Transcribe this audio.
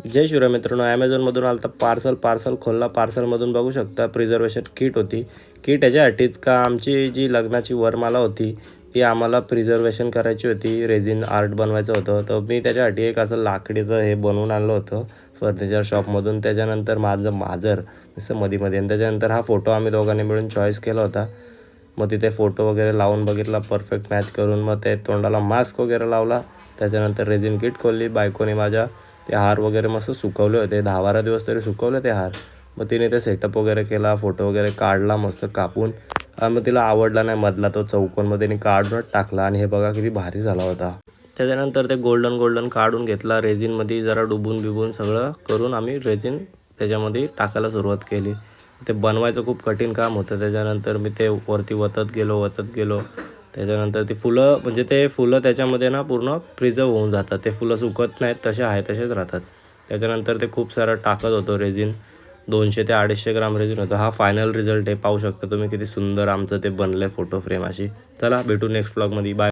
जय शिवराय मित्रांनो, ॲमेझॉनमधून आलं तर पार्सल खोलला. पार्सलमधून बघू शकता प्रिझर्वेशन किट होती. किट याच्यासाठीच का आमची जी लग्नाची वरमाला होती ती आम्हाला प्रिझर्वेशन करायची होती, रेझिन आर्ट बनवायचं होतं. तर मी त्याच्यासाठी एक असं लाकडीचं हे बनवून आणलं होतं फर्निचर शॉपमधून. त्याच्यानंतर माझं माजर नुसतं मध्ये आणि त्याच्यानंतर हा फोटो आम्ही दोघांनी मिळून चॉईस केला होता. मग तिथे फोटो वगैरे लावून बघितला परफेक्ट मॅच करून. मग ते तोंडाला मास्क वगैरे लावला. त्याच्यानंतर रेझिन किट खोलली. बायकोने माझ्या ते हार वगैरे मस्त सुकवले होते, 10-12 दिवस तरी सुकवले ते हार. मग तिने ते सेटअप वगैरे केला, फोटो वगैरे काढला मस्त कापून. मग तिला आवडला नाही मधला तो चौकोन, मग तिने काढूनच टाकला आणि हे बघा किती भारी झाला होता. त्याच्यानंतर ते गोल्डन काढून घेतला. रेझिनमध्ये जरा डुबून सगळं करून आम्ही रेझिन त्याच्यामध्ये टाकायला सुरुवात केली. ते बनवायचं खूप कठीण काम होतं. त्याच्यानंतर मी ते वरती वतत गेलो. त्याच्यानंतर ती फुलं, म्हणजे ते फुलं त्याच्यामध्ये ना पूर्ण प्रिझर्व होऊन जातात. ते फुलं सुकत नाहीत, तसे आहे तसेच राहतात. त्याच्यानंतर ते खूप सारं टाकत होतो रेझिन. 200 ते 250 ग्राम रेझिन होतं. हा फायनल रिझल्ट आहे, पाहू शकता तुम्ही किती सुंदर आमचं ते बनलं फोटो फ्रेम अशी. चला भेटू नेक्स्ट व्लॉगमध्ये. बाय.